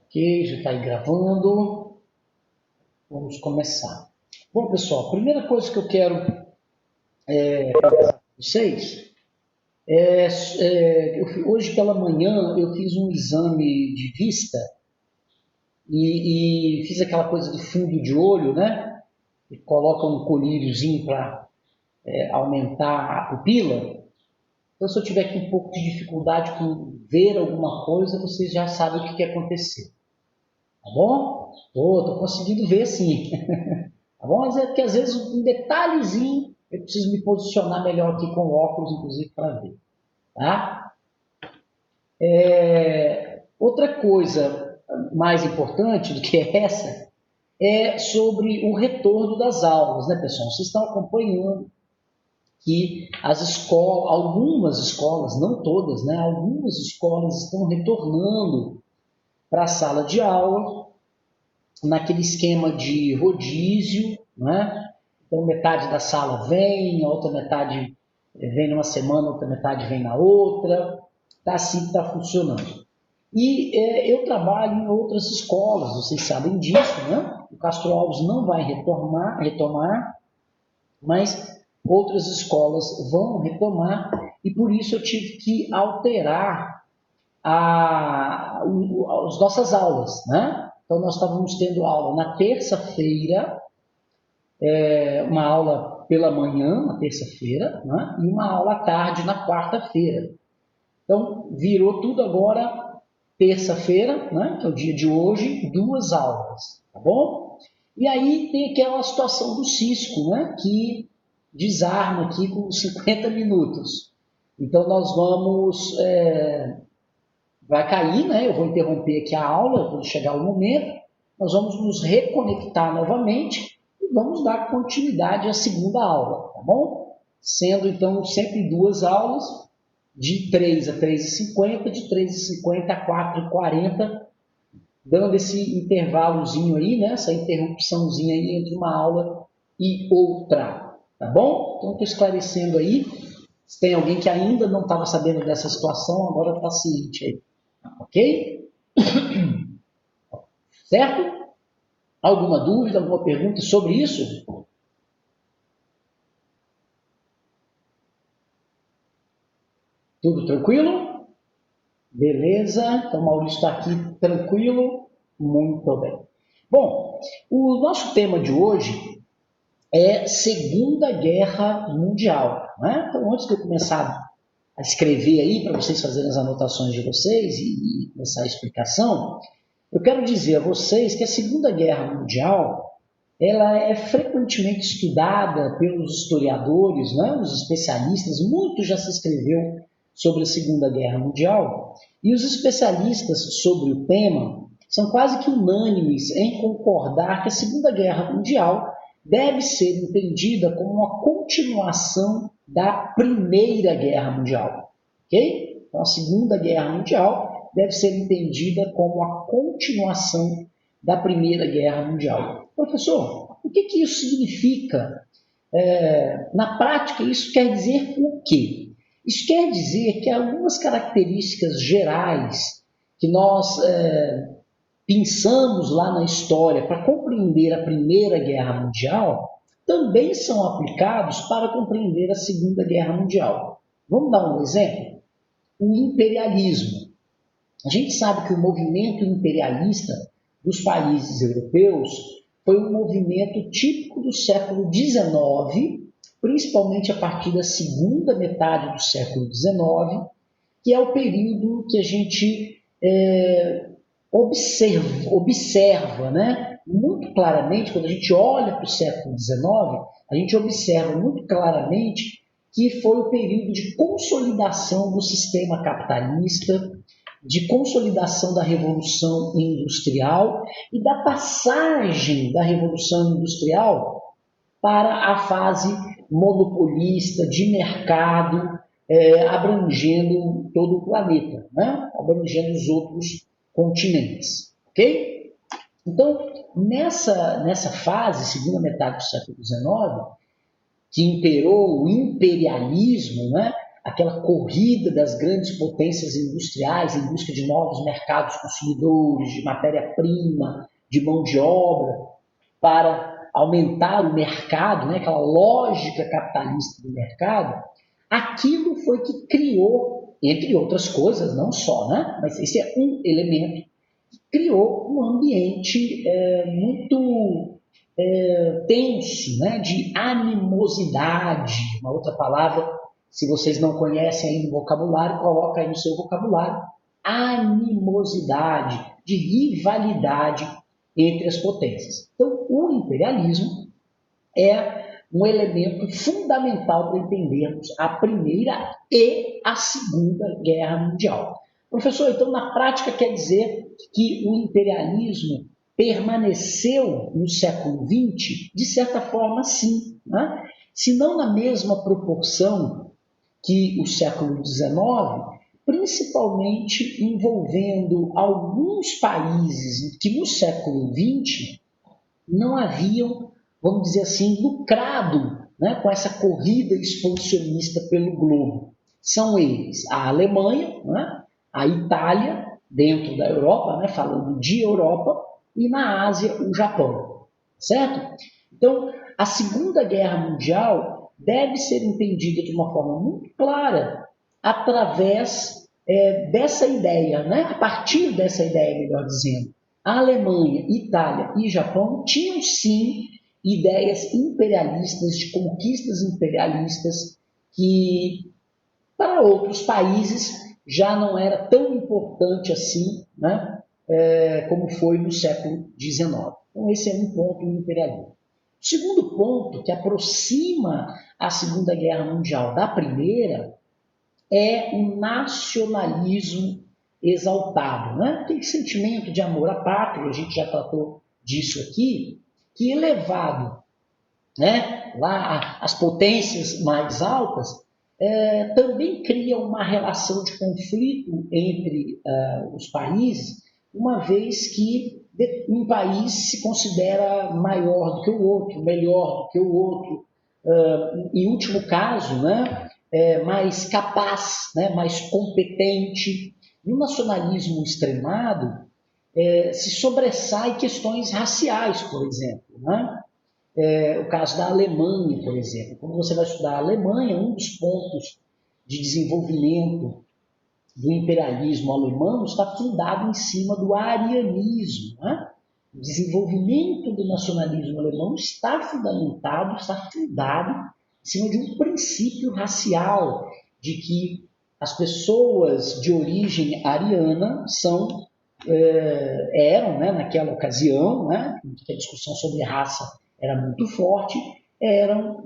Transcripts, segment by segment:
Ok, já está aí gravando. Vamos começar. Bom, pessoal, a primeira coisa que eu quero conversar com vocês hoje pela manhã eu fiz um exame de vista e fiz aquela coisa do fundo de olho, né? E coloca um colíriozinho para aumentar a pupila. Então, se eu tiver aqui um pouco de dificuldade com ver alguma coisa, vocês já sabem o que aconteceu. Tá bom? Tô conseguindo ver sim. Tá bom? Mas é porque às vezes um detalhezinho eu preciso me posicionar melhor aqui com o óculos, inclusive, para ver. Tá? Outra coisa mais importante do que essa é sobre o retorno das aulas, né, pessoal? Vocês estão acompanhando que as escolas, algumas escolas, não todas, né? Algumas escolas estão retornando para a sala de aula naquele esquema de rodízio, né? Então metade da sala vem, a outra metade vem numa semana, outra metade vem na outra, tá assim que está funcionando. E eu trabalho em outras escolas, vocês sabem disso, né? O Castro Alves não vai retomar, mas outras escolas vão retomar e por isso eu tive que alterar as nossas aulas, né? Então nós estávamos tendo aula na terça-feira, uma aula pela manhã, na terça-feira, né? E uma aula à tarde na quarta-feira. Então virou tudo agora terça-feira, né? Que é o dia de hoje, 2 aulas, tá bom? E aí tem aquela situação do Cisco, né? Que desarma aqui com 50 minutos. Então nós vamos vai cair, né? Eu vou interromper aqui a aula quando chegar o momento. Nós vamos nos reconectar novamente e vamos dar continuidade à segunda aula, tá bom? Sendo então sempre 2 aulas, de 3 a 3h50, de 3h50 a 4h40, dando esse intervalozinho aí, né? Essa interrupçãozinha aí entre uma aula e outra, tá bom? Então estou esclarecendo aí. Se tem alguém que ainda não estava sabendo dessa situação, agora está ciente aí. Ok? Certo? Alguma dúvida, alguma pergunta sobre isso? Tudo tranquilo? Beleza? Então, Maurício está aqui tranquilo? Muito bem. Bom, o nosso tema de hoje é Segunda Guerra Mundial. Né? Então, antes de eu começar a escrever aí, para vocês fazerem as anotações de vocês e começar a explicação, eu quero dizer a vocês que a Segunda Guerra Mundial ela é frequentemente estudada pelos historiadores, né, os especialistas, muito já se escreveu sobre a Segunda Guerra Mundial, e os especialistas sobre o tema são quase que unânimes em concordar que a Segunda Guerra Mundial deve ser entendida como uma continuação da Primeira Guerra Mundial. Ok? Então, a Segunda Guerra Mundial deve ser entendida como a continuação da Primeira Guerra Mundial. Professor, o que isso significa? Na prática, isso quer dizer o quê? Isso quer dizer que algumas características gerais que nós pensamos lá na história para compreender a Primeira Guerra Mundial também são aplicados para compreender a Segunda Guerra Mundial. Vamos dar um exemplo? O imperialismo. A gente sabe que o movimento imperialista dos países europeus foi um movimento típico do século XIX, principalmente a partir da segunda metade do século XIX, que é o período que a gente observa, né? Muito claramente, quando a gente olha para o século XIX, a gente observa muito claramente que foi o período de consolidação do sistema capitalista, de consolidação da Revolução Industrial e da passagem da Revolução Industrial para a fase monopolista de mercado, abrangendo todo o planeta, né? Abrangendo os outros continentes. Ok? Então, nessa fase, segunda metade do século XIX, que imperou o imperialismo, né? aquela corrida das grandes potências industriais em busca de novos mercados consumidores, de matéria-prima, de mão de obra, para aumentar o mercado, né, aquela lógica capitalista do mercado, aquilo foi que criou, entre outras coisas, não só, né, mas esse é um elemento, criou um ambiente muito tenso, né, de animosidade, uma outra palavra, se vocês não conhecem aí no vocabulário, coloca aí no seu vocabulário, animosidade, de rivalidade entre as potências. Então, o imperialismo é um elemento fundamental para entendermos a Primeira e a Segunda Guerra Mundial. Professor, então, na prática, quer dizer que o imperialismo permaneceu no século XX? De certa forma, sim. Né? Se não na mesma proporção que o século XIX, principalmente envolvendo alguns países que no século XX não haviam, vamos dizer assim, lucrado, né, com essa corrida expansionista pelo globo. São eles a Alemanha, né, a Itália, dentro da Europa, né, falando de Europa, e na Ásia o Japão, certo? Então, a Segunda Guerra Mundial deve ser entendida de uma forma muito clara através dessa ideia, né, a partir dessa ideia, melhor dizendo. A Alemanha, Itália e Japão tinham sim ideias imperialistas, de conquistas imperialistas, que para outros países já não era tão importante assim, né, como foi no século XIX. Então, esse é um ponto do imperialismo. O segundo ponto, que aproxima a Segunda Guerra Mundial da Primeira, é o nacionalismo exaltado. Né? Aquele sentimento de amor à pátria, a gente já tratou disso aqui, que elevado, né, lá as potências mais altas, também cria uma relação de conflito entre os países, uma vez que um país se considera maior do que o outro, melhor do que o outro, em último caso, né, mais capaz, né, mais competente. No nacionalismo extremado, se sobressai questões raciais, por exemplo. Né? O caso da Alemanha, por exemplo. Quando você vai estudar a Alemanha, um dos pontos de desenvolvimento do imperialismo alemão está fundado em cima do arianismo. Né? O desenvolvimento do nacionalismo alemão está fundamentado, está fundado em cima de um princípio racial, de que as pessoas de origem ariana eram, né, naquela ocasião, né, que a discussão sobre raça era muito forte, eram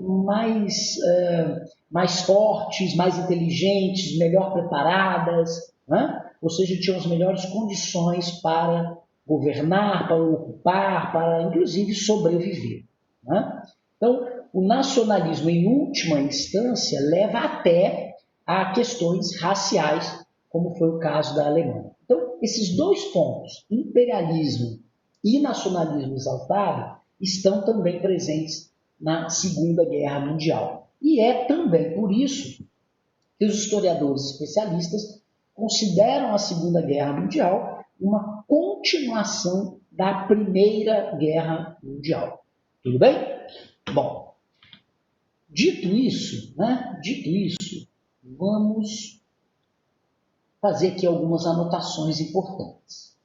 mais fortes, mais inteligentes, melhor preparadas, né? Ou seja, tinham as melhores condições para governar, para ocupar, para inclusive sobreviver. Né? Então, o nacionalismo, em última instância, leva até a questões raciais, como foi o caso da Alemanha. Então, esses dois pontos, imperialismo e nacionalismo exaltado, estão também presentes na Segunda Guerra Mundial. E é também por isso que os historiadores especialistas consideram a Segunda Guerra Mundial uma continuação da Primeira Guerra Mundial. Tudo bem? Bom, dito isso, vamos fazer aqui algumas anotações importantes.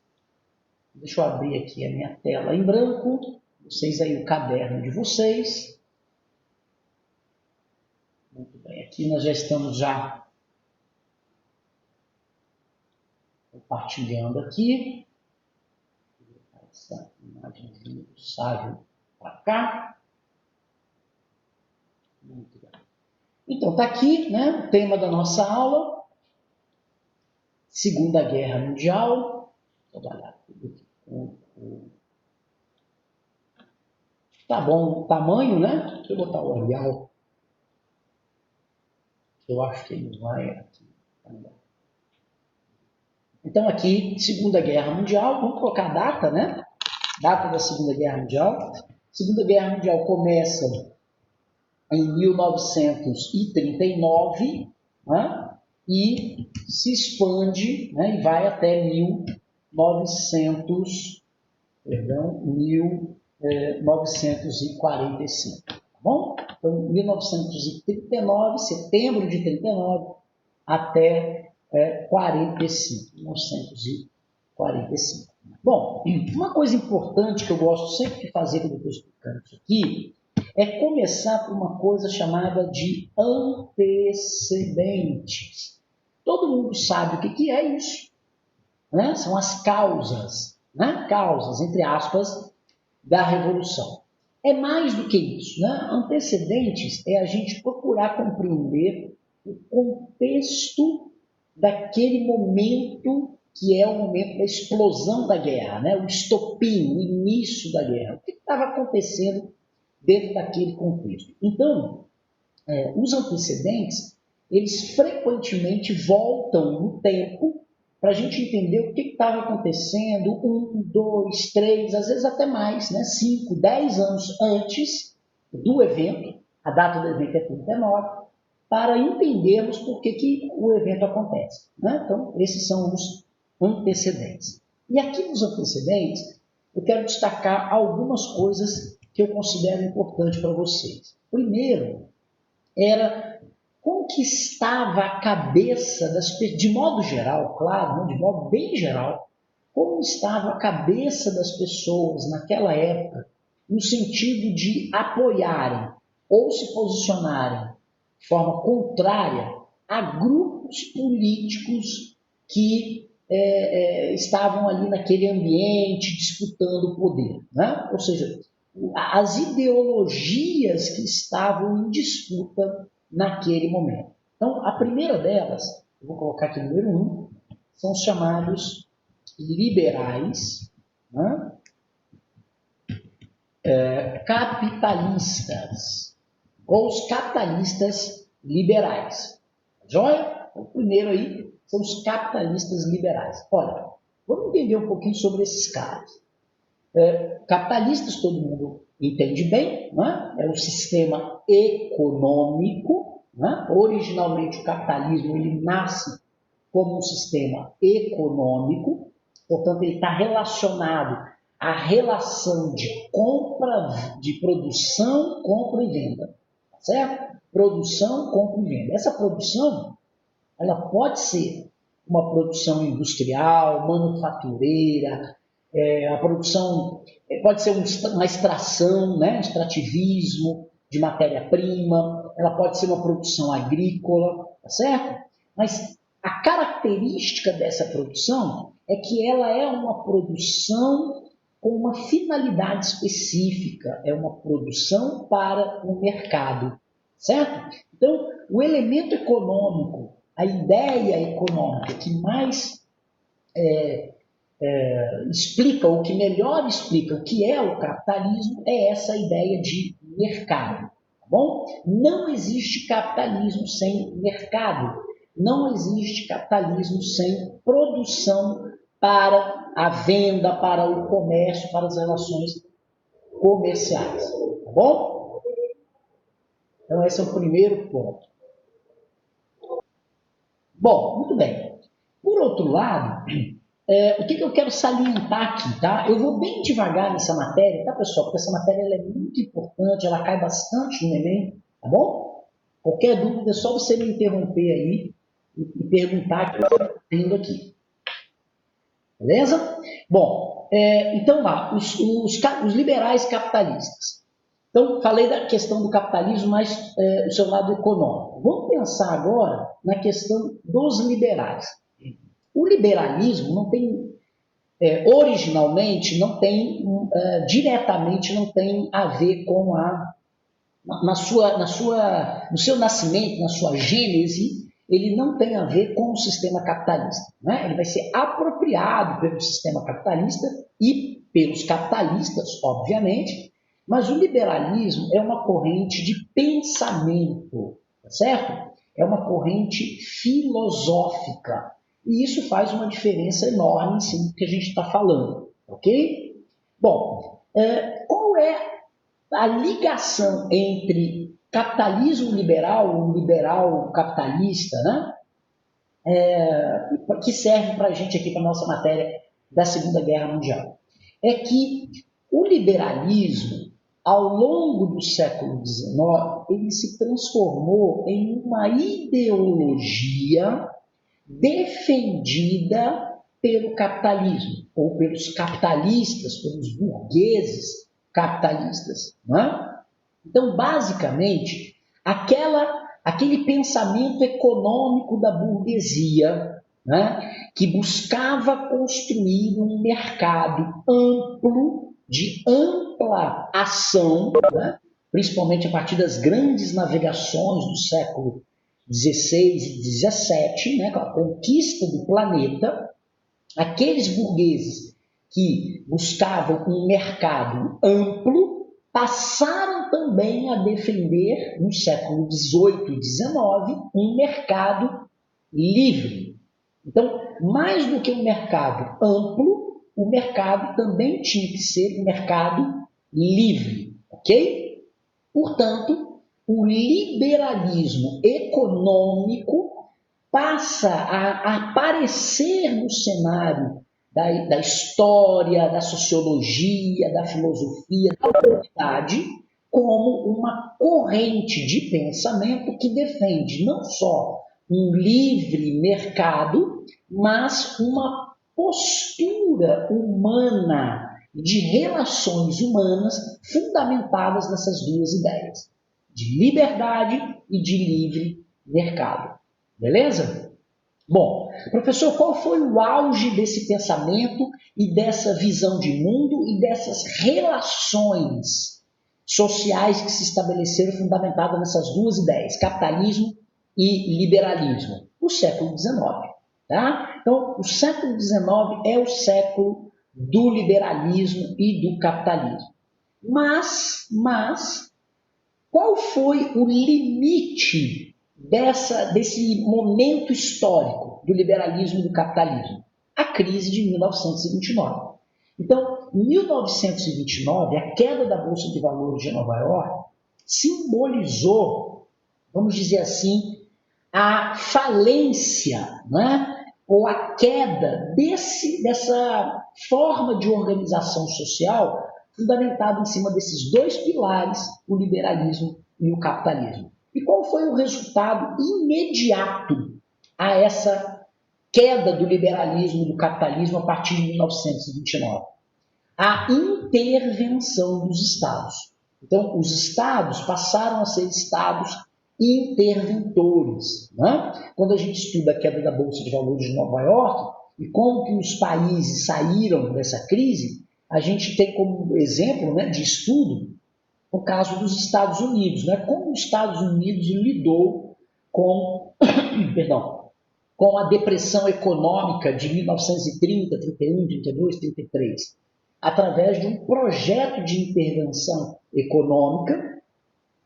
Deixa eu abrir aqui a minha tela em branco, vocês aí o caderno de vocês. Muito bem, aqui nós já estamos compartilhando aqui. Essa imagenzinha do Sávio para cá. Muito bem. Então, está aqui, né, o tema da nossa aula, Segunda Guerra Mundial. Vou trabalhar tudo aqui com tá bom o tamanho, né? Deixa eu botar o Arial. Eu acho que ele vai aqui. Então, aqui, Segunda Guerra Mundial, vamos colocar a data, né? Data da Segunda Guerra Mundial. Segunda Guerra Mundial começa em 1939, né? E se expande, né? E vai até 1945, tá bom? Então, 1939, setembro de 39, até 45, 1945. Bom, uma coisa importante que eu gosto sempre de fazer quando eu estou explicando isso aqui, é começar por uma coisa chamada de antecedentes. Todo mundo sabe o que é isso, né? São as causas, né? Causas, entre aspas, da Revolução. É mais do que isso, né? Antecedentes é a gente procurar compreender o contexto daquele momento que é o momento da explosão da guerra, né? O estopim, o início da guerra. O que estava acontecendo dentro daquele contexto? Então, os antecedentes, eles frequentemente voltam no tempo para a gente entender o que estava acontecendo 1, 2, 3, às vezes até mais, né? 5, 10 anos antes do evento, a data do evento é 39, para entendermos por que o evento acontece, né? Então, esses são os antecedentes. E aqui nos antecedentes, eu quero destacar algumas coisas que eu considero importantes para vocês. Primeiro, era como que estava a cabeça das pessoas, de modo geral, claro, de modo bem geral, como estava a cabeça das pessoas naquela época, no sentido de apoiarem ou se posicionarem de forma contrária a grupos políticos que estavam ali naquele ambiente disputando o poder, né? Ou seja, as ideologias que estavam em disputa naquele momento. Então, a primeira delas, eu vou colocar aqui número 1, são os chamados liberais, né? Capitalistas, ou os capitalistas liberais. Joia? O primeiro aí são os capitalistas liberais. Olha, vamos entender um pouquinho sobre esses caras. Capitalistas, todo mundo entende bem, né? É um sistema econômico, né? Originalmente o capitalismo ele nasce como um sistema econômico, portanto ele está relacionado à relação de compra, de produção, compra e venda, certo? Produção, compra e venda. Essa produção, ela pode ser uma produção industrial, manufatureira, a produção pode ser uma extração, né, extrativismo de matéria-prima, ela pode ser uma produção agrícola, tá certo? Mas a característica dessa produção é que ela é uma produção com uma finalidade específica, é uma produção para o mercado, certo? Então, o elemento econômico, a ideia econômica que mais explica, ou que melhor explica o que é o capitalismo, é essa ideia de mercado. Tá bom? Não existe capitalismo sem mercado. Não existe capitalismo sem produção para a venda, para o comércio, para as relações comerciais. Tá bom? Então, esse é o primeiro ponto. Bom, muito bem. Por outro lado, o que eu quero salientar aqui, tá? Eu vou bem devagar nessa matéria, tá, pessoal? Porque essa matéria ela é muito importante, ela cai bastante no Enem, tá bom? Qualquer dúvida é só você me interromper aí e perguntar que eu estou tendo aqui. Beleza? Bom, então lá, os liberais capitalistas. Então, falei da questão do capitalismo, mas o seu lado econômico. Vamos pensar agora na questão dos liberais. O liberalismo não tem, originalmente, não tem, diretamente, não tem a ver com no seu nascimento, na sua gênese, ele não tem a ver com o sistema capitalista, né? Ele vai ser apropriado pelo sistema capitalista e pelos capitalistas, obviamente, mas o liberalismo é uma corrente de pensamento, tá certo? É uma corrente filosófica. E isso faz uma diferença enorme em cima do que a gente está falando, ok? Bom, qual é a ligação entre capitalismo liberal, o liberal capitalista, né? Que serve para a gente aqui, para a nossa matéria da Segunda Guerra Mundial. É que o liberalismo, ao longo do século XIX, ele se transformou em uma ideologia defendida pelo capitalismo, ou pelos capitalistas, pelos burgueses capitalistas. Não é? Então, basicamente, aquele pensamento econômico da burguesia, né, que buscava construir um mercado amplo, de ampla ação, né, principalmente a partir das grandes navegações do século XVI e XVII, né, com a conquista do planeta, aqueles burgueses que buscavam um mercado amplo passaram também a defender, no século XVIII e XIX, um mercado livre. Então, mais do que um mercado amplo, o mercado também tinha que ser um mercado livre, ok? Portanto, o liberalismo econômico passa a aparecer no cenário da história, da sociologia, da filosofia, da humanidade, como uma corrente de pensamento que defende não só um livre mercado, mas uma postura humana, de relações humanas fundamentadas nessas duas ideias, de liberdade e de livre mercado. Beleza? Bom, professor, qual foi o auge desse pensamento e dessa visão de mundo e dessas relações sociais que se estabeleceram fundamentadas nessas duas ideias, capitalismo e liberalismo? O século XIX. Tá? Então, o século XIX é o século do liberalismo e do capitalismo. Mas qual foi o limite desse momento histórico do liberalismo e do capitalismo? A crise de 1929. Então, em 1929, a queda da Bolsa de Valores de Nova York simbolizou, vamos dizer assim, a falência, né? Ou a queda dessa forma de organização social fundamentada em cima desses dois pilares, o liberalismo e o capitalismo. E qual foi o resultado imediato a essa queda do liberalismo e do capitalismo a partir de 1929? A intervenção dos Estados. Então, os Estados passaram a ser Estados interventores. Né? Quando a gente estuda a queda da Bolsa de Valores de Nova York e como que os países saíram dessa crise, a gente tem como exemplo, né, de estudo o caso dos Estados Unidos. Né? Como os Estados Unidos lidou com, com a depressão econômica de 1930, 31, 32, 33, através de um projeto de intervenção econômica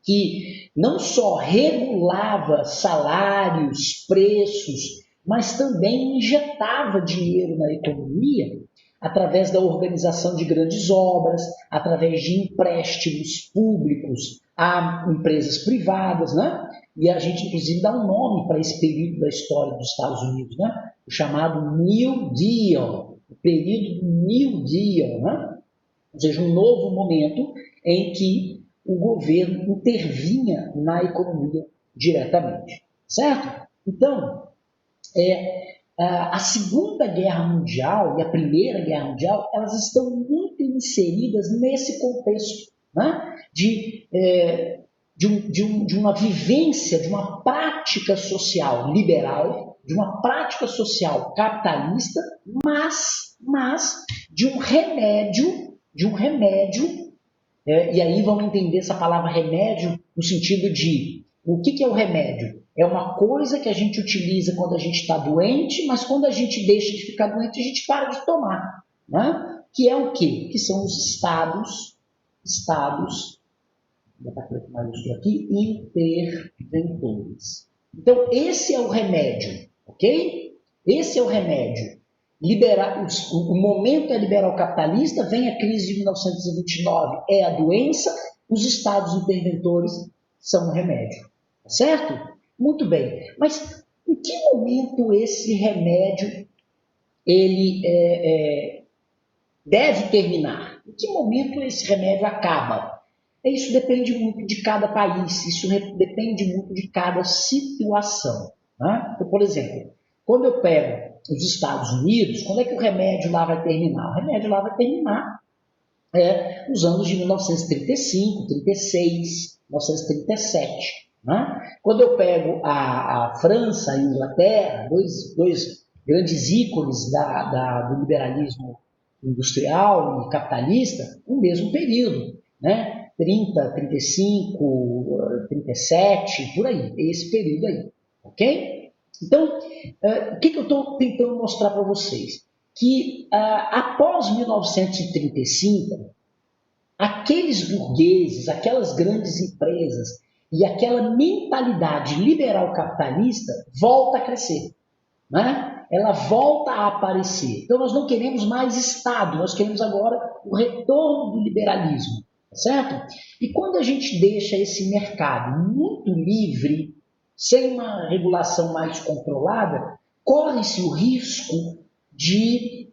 que não só regulava salários, preços, mas também injetava dinheiro na economia através da organização de grandes obras, através de empréstimos públicos a empresas privadas, né? E a gente, inclusive, dá um nome para esse período da história dos Estados Unidos, né? O chamado New Deal, o período do New Deal, né? Ou seja, um novo momento em que o governo intervinha na economia diretamente, certo? Então, a Segunda Guerra Mundial e a Primeira Guerra Mundial, elas estão muito inseridas nesse contexto, né? de uma vivência, de uma prática social liberal, de uma prática social capitalista, mas de um remédio, e aí vamos entender essa palavra remédio no sentido de o que é o remédio? É uma coisa que a gente utiliza quando a gente está doente, mas quando a gente deixa de ficar doente, a gente para de tomar. Né? Que é o quê? Que são os estados, vou botar aqui, interventores. Então, esse é o remédio, ok? Esse é o remédio. O momento é liberal capitalista, vem a crise de 1929, é a doença, os estados interventores são um remédio, tá certo? Muito bem, mas em que momento esse remédio ele deve terminar? Em que momento esse remédio acaba? Isso depende muito de cada país, isso depende muito de cada situação. Né? Então, por exemplo, quando eu pego os Estados Unidos, quando é que o remédio lá vai terminar? O remédio lá vai terminar nos anos de 1935, 36, 1937. Né? Quando eu pego a França e a Inglaterra, dois grandes ícones do liberalismo industrial e capitalista, no mesmo período, né? 30, 35, 37, por aí, esse período aí, ok? Então, o que eu estou tentando mostrar para vocês? Que após 1935, aqueles burgueses, aquelas grandes empresas e aquela mentalidade liberal capitalista volta a crescer, né? Ela volta a aparecer. Então nós não queremos mais Estado, nós queremos agora o retorno do liberalismo, certo? E quando a gente deixa esse mercado muito livre, sem uma regulação mais controlada, corre-se o risco de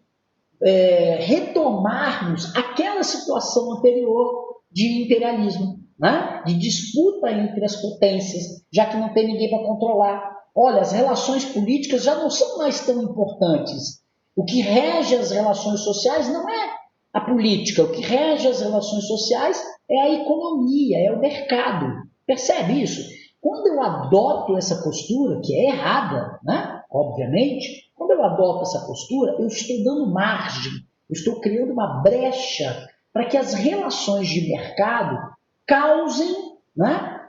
retomarmos aquela situação anterior de imperialismo, né? De disputa entre as potências, já que não tem ninguém para controlar. Olha, as relações políticas já não são mais tão importantes. O que rege as relações sociais não é a política, o que rege as relações sociais é a economia, é o mercado. Percebe isso? Quando eu adoto essa postura, que é errada, né? Obviamente, quando eu adoto essa postura, eu estou dando margem, eu estou criando uma brecha para que as relações de mercado causem, né?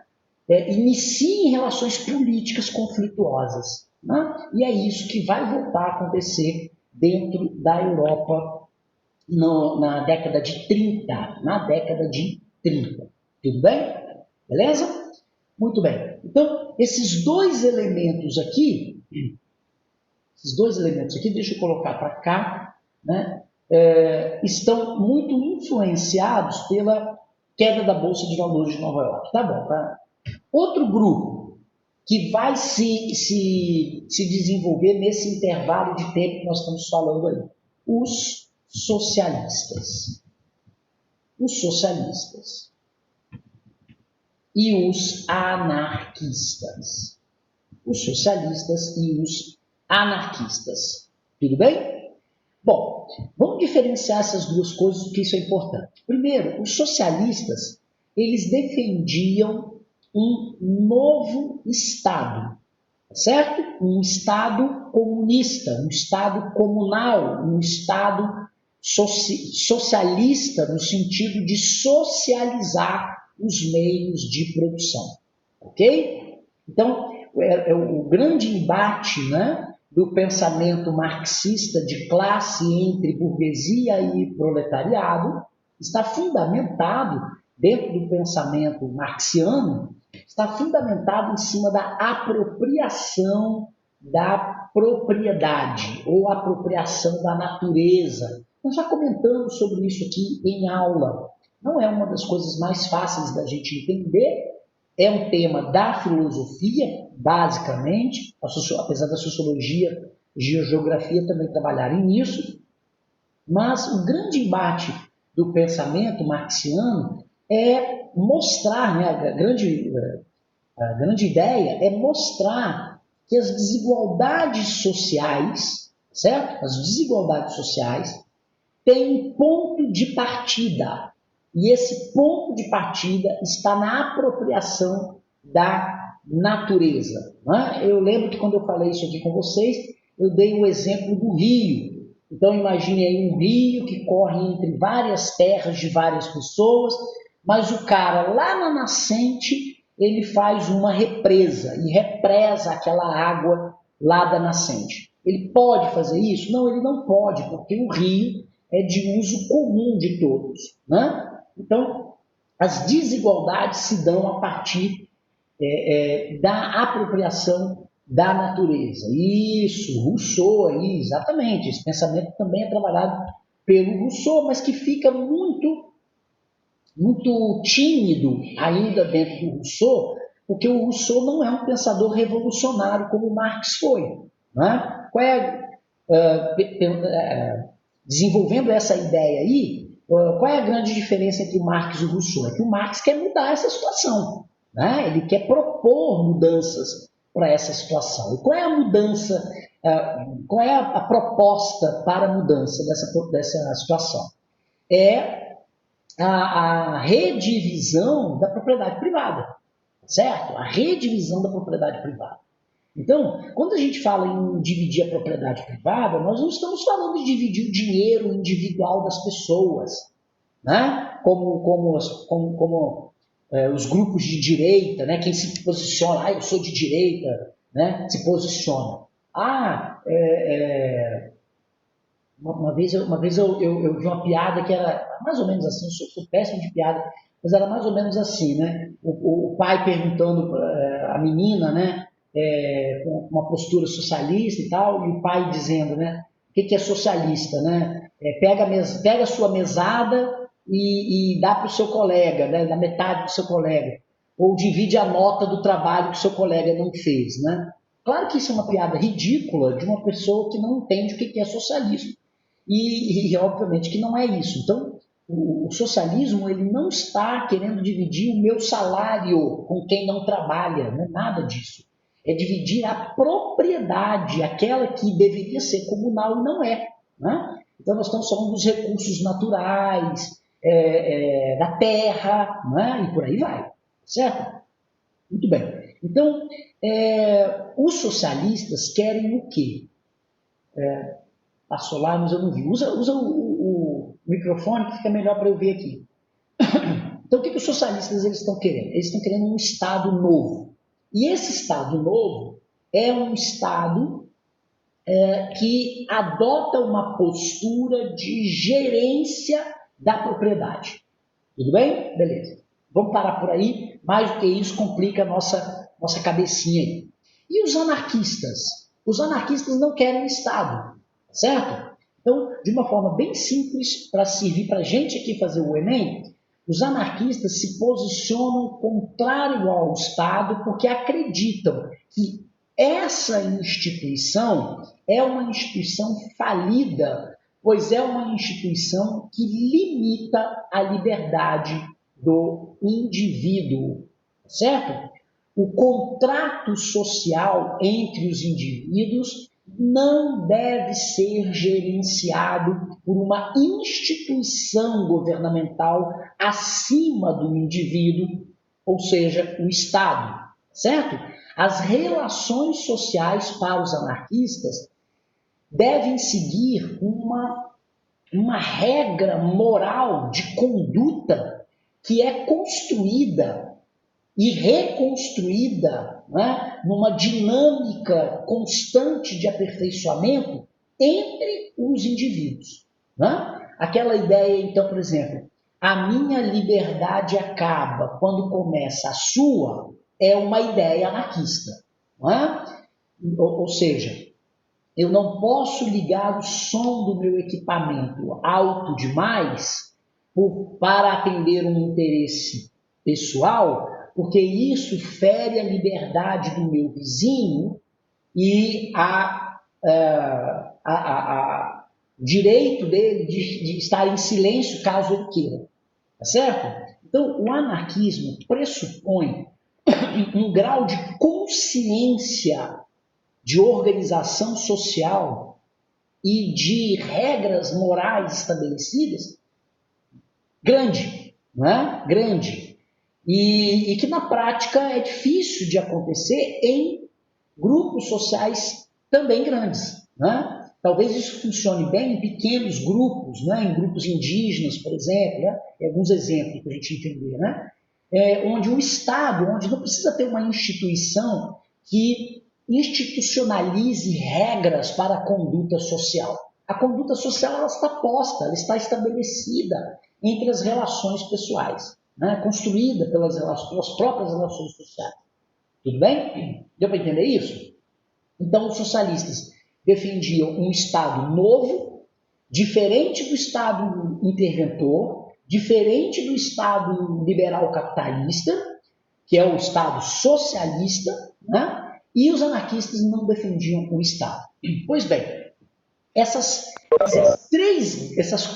Iniciem relações políticas conflituosas. Né? E é isso que vai voltar a acontecer dentro da Europa na década de 30. Na década de 30. Tudo bem? Beleza? Muito bem. Então, esses dois elementos aqui, deixa eu colocar para cá, né? Estão muito influenciados pela queda da Bolsa de Valores de Nova York. Tá bom, tá? Outro grupo que vai se desenvolver nesse intervalo de tempo que nós estamos falando aí, os socialistas. Os socialistas e os anarquistas. Os socialistas e os anarquistas. Tudo bem? Bom, vamos diferenciar essas duas coisas porque isso é importante. Primeiro, os socialistas, eles defendiam um novo Estado, certo? Um Estado comunista, um Estado comunal, um Estado socialista no sentido de socializar os meios de produção, ok? Então, o grande embate, né, do pensamento marxista de classe entre burguesia e proletariado está fundamentado, dentro do pensamento marxiano, está fundamentado em cima da apropriação da propriedade ou apropriação da natureza. Nós já comentamos sobre isso aqui em aula. Não é uma das coisas mais fáceis da gente entender, é um tema da filosofia, basicamente, apesar da sociologia e geografia também trabalharem nisso, mas o grande embate do pensamento marxiano é mostrar, né, a grande ideia é mostrar que as desigualdades sociais, certo? As desigualdades sociais têm um ponto de partida. E esse ponto de partida está na apropriação da natureza. Né? Eu lembro que quando eu falei isso aqui com vocês, eu dei o exemplo do rio. Então imagine aí um rio que corre entre várias terras de várias pessoas, mas o cara lá na nascente, ele faz uma represa e represa aquela água lá da nascente. Ele pode fazer isso? Não, ele não pode, porque o rio é de uso comum de todos. Né? Então, as desigualdades se dão a partir da apropriação da natureza. Isso, Rousseau aí, exatamente. Esse pensamento também é trabalhado pelo Rousseau, mas que fica muito muito tímido ainda dentro do Rousseau, porque o Rousseau não é um pensador revolucionário como Marx foi. Né? Qual é, desenvolvendo essa ideia aí, qual é a grande diferença entre o Marx e o Rousseau? É que o Marx quer mudar essa situação. Né? Ele quer propor mudanças para essa situação. E qual é a mudança, qual é a proposta para a mudança dessa situação? É a redivisão da propriedade privada, certo? A redivisão da propriedade privada. Então, quando a gente fala em dividir a propriedade privada, nós não estamos falando de dividir o dinheiro individual das pessoas, né? Como os grupos de direita, né? Quem se posiciona, eu sou de direita, né? Se posiciona. Uma vez eu vi uma piada que era mais ou menos assim, eu sou péssimo de piada, mas era mais ou menos assim, né? O pai perguntando a menina, né? Com uma postura socialista e tal, e o pai dizendo, né? O que é socialista, né? Pega a sua mesada e dá para o seu colega, né? Dá metade para o seu colega. Ou divide a nota do trabalho que o seu colega não fez, né? Claro que isso é uma piada ridícula de uma pessoa que não entende o que é socialismo. E obviamente que não é isso. Então, o socialismo ele não está querendo dividir o meu salário com quem não trabalha, não é nada disso. É dividir a propriedade, aquela que deveria ser comunal e não é. Né? Então, nós estamos falando dos recursos naturais, da terra, né? E por aí vai. Certo? Muito bem. Então, os socialistas querem o quê? Passou lá, mas eu não vi. Usa o microfone que fica melhor para eu ver aqui. Então, o que os socialistas eles estão querendo? Eles estão querendo um Estado novo. E esse Estado novo é um Estado que adota uma postura de gerência da propriedade. Tudo bem? Beleza. Vamos parar por aí. Mais do que isso, complica a nossa cabecinha aí. E os anarquistas? Os anarquistas não querem Estado, certo? Então, de uma forma bem simples, para servir para a gente aqui fazer o Enem, os anarquistas se posicionam contrário ao Estado porque acreditam que essa instituição é uma instituição falida, pois é uma instituição que limita a liberdade do indivíduo, certo? O contrato social entre os indivíduos não deve ser gerenciado por uma instituição governamental acima do indivíduo, ou seja, o Estado, certo? As relações sociais para os anarquistas devem seguir uma regra moral de conduta que é construída e reconstruída, né, numa dinâmica constante de aperfeiçoamento entre os indivíduos. Né? Aquela ideia, então, por exemplo, a minha liberdade acaba quando começa a sua, é uma ideia anarquista. Né? Ou seja, eu não posso ligar o som do meu equipamento alto demais para atender um interesse pessoal, porque isso fere a liberdade do meu vizinho e o direito dele de estar em silêncio caso ele queira. Tá certo? Então, o anarquismo pressupõe um grau de consciência de organização social e de regras morais estabelecidas grande, não é? Grande. E que na prática é difícil de acontecer em grupos sociais também grandes. Né? Talvez isso funcione bem em pequenos grupos, né? Em grupos indígenas, por exemplo, né? Alguns exemplos para a gente entender, né? Onde o Estado, onde não precisa ter uma instituição que institucionalize regras para a conduta social. A conduta social ela está posta, ela está estabelecida entre as relações pessoais, né? Construída pelas próprias relações sociais. Tudo bem? Deu para entender isso? Então, os socialistas defendiam um Estado novo, diferente do Estado interventor, diferente do Estado liberal capitalista, que é o Estado socialista, né? E os anarquistas não defendiam o Estado. Pois bem, essas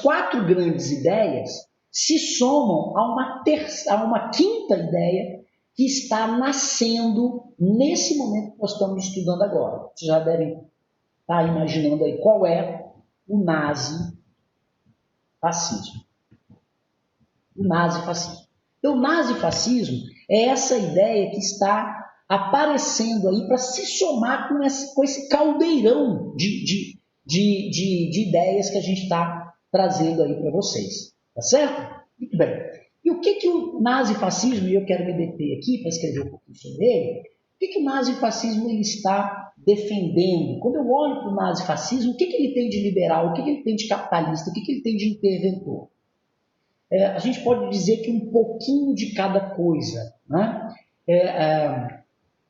quatro grandes ideias se somam a uma quinta ideia que está nascendo nesse momento que nós estamos estudando agora. Vocês já devem estar imaginando aí qual é o nazifascismo. O nazifascismo. Então, o nazifascismo é essa ideia que está aparecendo aí para se somar com esse caldeirão de ideias que a gente está trazendo aí para vocês. Tá certo? Muito bem. E o que o nazifascismo, e eu quero me deter aqui para escrever um pouquinho sobre ele, o que o nazifascismo ele está defendendo? Quando eu olho para o nazifascismo, o que ele tem de liberal, o que ele tem de capitalista, o que ele tem de interventor? A gente pode dizer que um pouquinho de cada coisa. Né?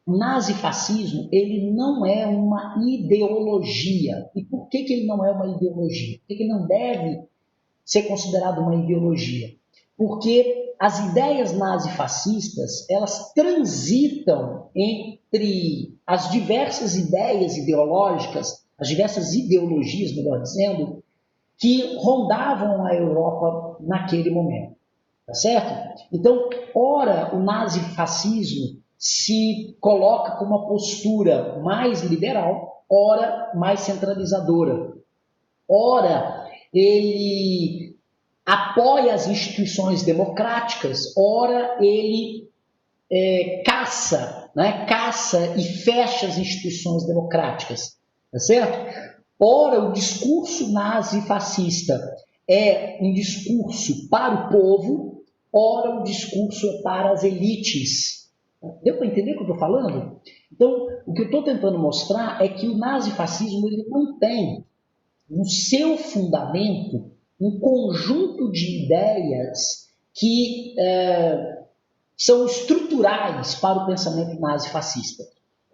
O nazifascismo ele não é uma ideologia. E por que ele não é uma ideologia? Por que ele não deve ser considerado uma ideologia? Porque as ideias nazifascistas elas transitam entre as diversas ideias ideológicas, as diversas ideologias, melhor dizendo, que rondavam a Europa naquele momento, tá certo? Então, ora, o nazifascismo se coloca com uma postura mais liberal, ora, mais centralizadora. Ora, ele apoia as instituições democráticas, ora, ele caça e fecha as instituições democráticas, tá certo? Ora, o discurso nazi-fascista é um discurso para o povo, ora, o discurso é para as elites. Deu para entender o que eu estou falando? Então, o que eu estou tentando mostrar é que o nazifascismo ele não tem no seu fundamento um conjunto de ideias que são estruturais para o pensamento nazifascista.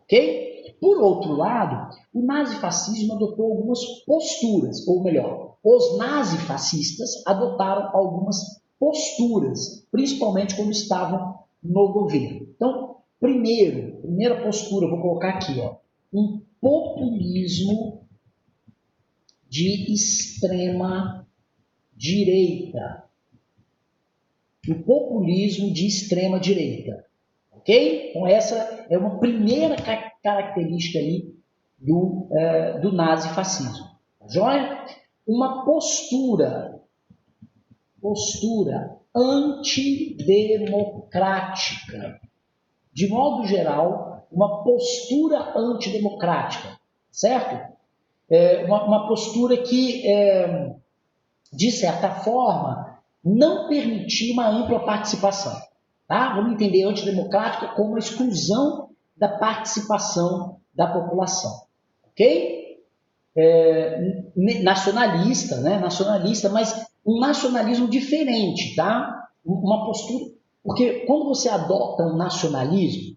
Ok? Por outro lado, o nazifascismo adotou algumas posturas, ou melhor, os nazifascistas adotaram algumas posturas, principalmente quando estavam no governo. Então, primeira postura, vou colocar aqui, um populismo de extrema direita. O populismo de extrema direita. Ok? Então essa é uma primeira característica aí do nazifascismo. Tá joia? Uma postura antidemocrática. De modo geral, uma postura antidemocrática. Certo? Uma postura que, de certa forma, não permitia uma ampla participação. Tá? Vamos entender antidemocrática como a exclusão da participação da população. Ok? Nacionalista, né? Nacionalista, mas um nacionalismo diferente, tá? Uma postura... Porque quando você adota um nacionalismo,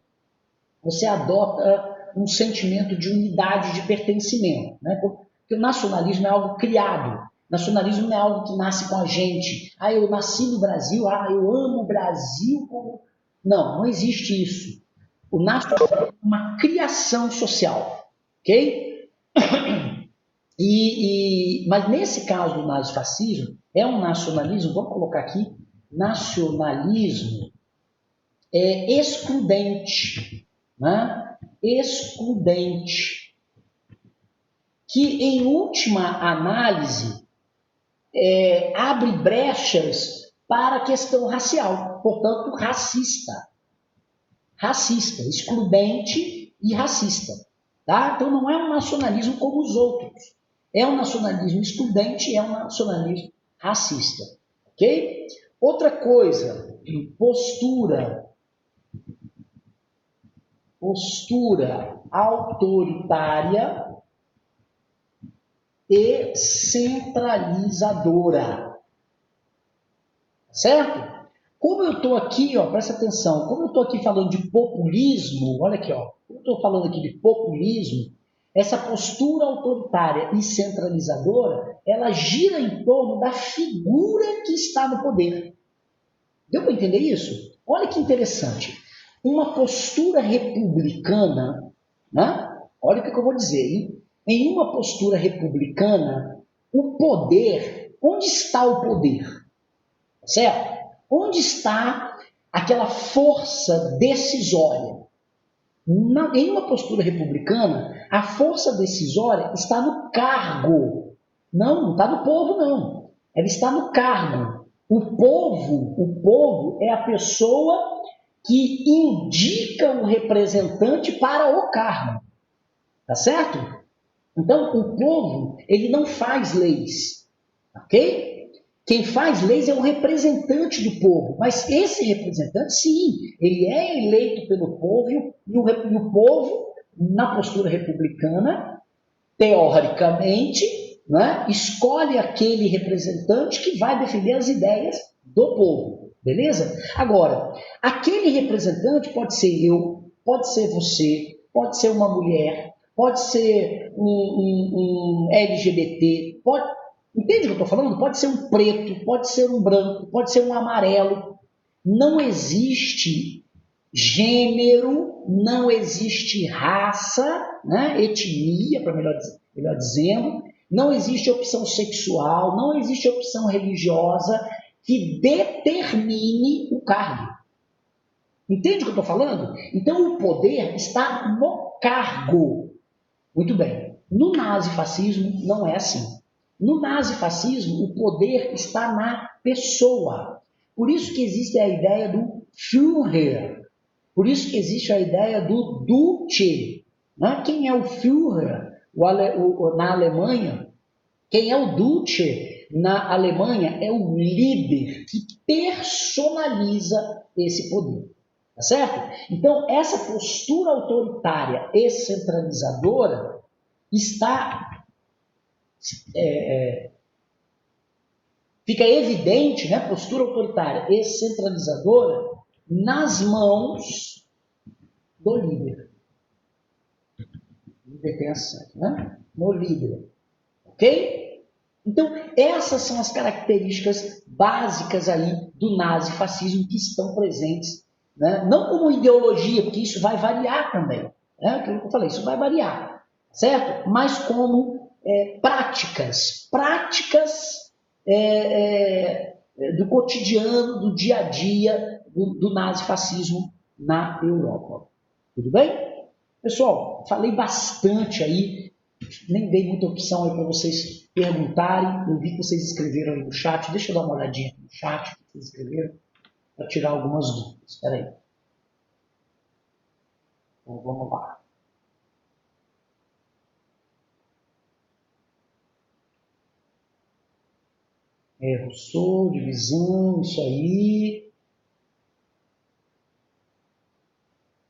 você adota um sentimento de unidade, de pertencimento. Né? Porque o nacionalismo é algo criado. Nacionalismo não é algo que nasce com a gente. Eu nasci no Brasil, eu amo o Brasil. Não existe isso. O nacionalismo é uma criação social. Ok? Mas nesse caso do nazifascismo, é um nacionalismo, vamos colocar aqui, nacionalismo excludente. Né? Excludente. Que, em última análise, abre brechas para a questão racial, portanto, racista, excludente e racista. Tá? Então, não é um nacionalismo como os outros. É um nacionalismo excludente e é um nacionalismo racista. Ok? Outra coisa, postura autoritária e centralizadora. Certo? Como eu estou aqui, presta atenção, como eu estou aqui falando de populismo, olha aqui, como eu estou falando aqui de populismo, essa postura autoritária e centralizadora, ela gira em torno da figura que está no poder. Deu para entender isso? Olha que interessante. Uma postura republicana, né? Olha o que eu vou dizer, hein? Em uma postura republicana, o poder, onde está o poder? Certo? Onde está aquela força decisória? Em uma postura republicana, a força decisória está no cargo. Não está no povo, não. Ela está no cargo. O povo é a pessoa que indica o representante para o cargo. Tá certo? Então, o povo, ele não faz leis. Ok? Quem faz leis é o representante do povo, mas esse representante, sim, ele é eleito pelo povo e o povo, na postura republicana, teoricamente, né, escolhe aquele representante que vai defender as ideias do povo, beleza? Agora, aquele representante pode ser eu, pode ser você, pode ser uma mulher, pode ser um LGBT, entende o que eu estou falando? Pode ser um preto, pode ser um branco, pode ser um amarelo. Não existe gênero, não existe raça, né? Etnia, para melhor dizendo, não existe opção sexual, não existe opção religiosa que determine o cargo. Entende o que eu estou falando? Então o poder está no cargo. Muito bem. No nazifascismo não é assim. No nazifascismo, o poder está na pessoa. Por isso que existe a ideia do Führer. Por isso que existe a ideia do Duce. Né? Quem é o Führer na Alemanha? Quem é o Duce na Alemanha é o líder que personaliza esse poder. Tá certo? Então, essa postura autoritária e centralizadora está fica evidente, né, postura autoritária e centralizadora nas mãos do líder. Líder tem acento, né? No líder. Ok? Então, essas são as características básicas aí do nazifascismo que estão presentes, né? Não como ideologia, porque isso vai variar também. Né? Aquilo que eu falei, isso vai variar, certo? Mas como práticas do cotidiano, do dia a dia do nazifascismo na Europa. Tudo bem? Pessoal, falei bastante aí, nem dei muita opção aí para vocês perguntarem. Eu vi que vocês escreveram aí no chat. Deixa eu dar uma olhadinha aqui no chat que vocês escreveram para tirar algumas dúvidas. Espera aí. Então vamos lá. Rousseau, divisão, isso aí.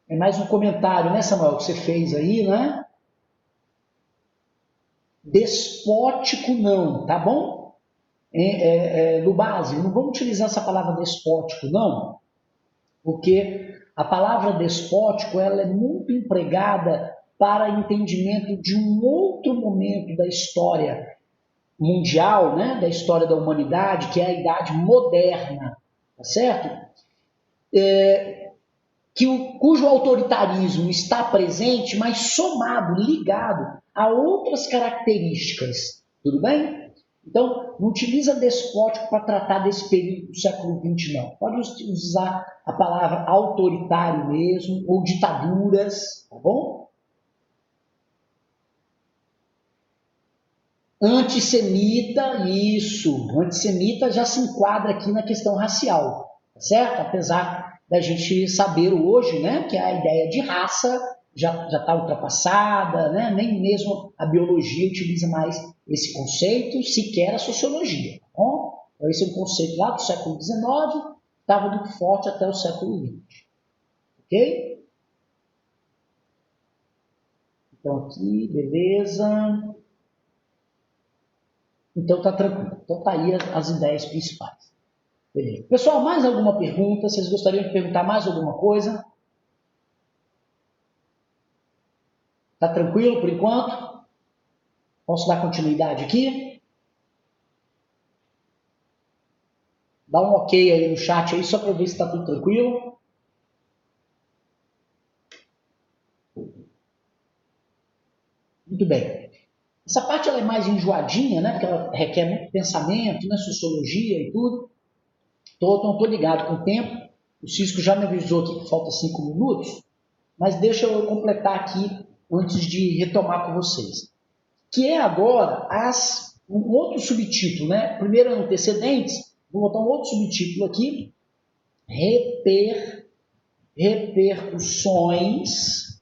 É mais um comentário, né, Samuel, que você fez aí, né? Despótico não, tá bom? Lubase, não vamos utilizar essa palavra despótico, não, porque a palavra despótico ela é muito empregada para entendimento de um outro momento da história mundial, né, da história da humanidade, que é a Idade Moderna, tá certo? Cujo autoritarismo está presente, mas somado, ligado a outras características, tudo bem? Então, não utiliza despótico para tratar desse período do século XX, não. Pode usar a palavra autoritário mesmo, ou ditaduras, tá bom? Antissemita, isso. Antissemita já se enquadra aqui na questão racial, tá certo? Apesar da gente saber hoje, né, que a ideia de raça já está ultrapassada, né? Nem mesmo a biologia utiliza mais esse conceito, sequer a sociologia. Tá bom? Então, esse é um conceito lá do século XIX, estava muito forte até o século XX. Ok? Então, aqui, beleza. Então, tá tranquilo. Então, tá aí as ideias principais. Beleza. Pessoal, mais alguma pergunta? Vocês gostariam de perguntar mais alguma coisa? Tá tranquilo por enquanto? Posso dar continuidade aqui? Dá um ok aí no chat aí, só para ver se está tudo tranquilo. Muito bem. Essa parte ela é mais enjoadinha, né? Porque ela requer muito pensamento, né? Sociologia e tudo. Não estou ligado com o tempo. O Cisco já me avisou aqui que falta 5 minutos, mas deixa eu completar aqui antes de retomar com vocês. Que é agora um outro subtítulo, né? Primeiro antecedentes, vou botar um outro subtítulo aqui, repercussões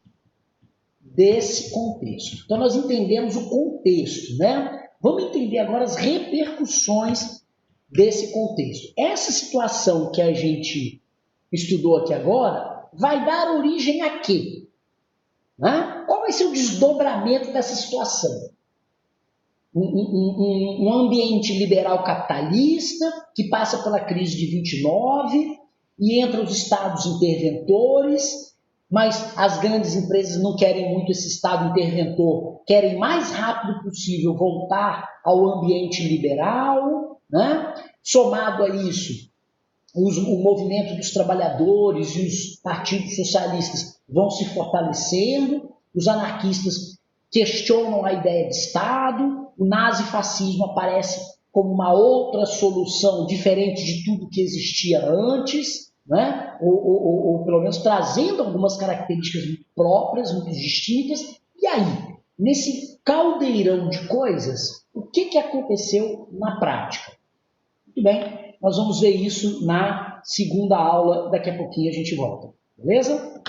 desse contexto. Então, nós entendemos o contexto, né? Vamos entender agora as repercussões desse contexto. Essa situação que a gente estudou aqui agora vai dar origem a quê? Né? Qual vai ser o desdobramento dessa situação? Um ambiente liberal capitalista que passa pela crise de 29 e entra os estados interventores, mas as grandes empresas não querem muito esse estado interventor, querem mais rápido possível voltar ao ambiente liberal, né? Somado a isso, o movimento dos trabalhadores e os partidos socialistas vão se fortalecendo, os anarquistas questionam a ideia de Estado, o nazifascismo aparece como uma outra solução diferente de tudo que existia antes, né? ou pelo menos trazendo algumas características muito próprias, muito distintas. E aí, nesse caldeirão de coisas, o que aconteceu na prática? Muito bem, nós vamos ver isso na segunda aula, daqui a pouquinho a gente volta, beleza?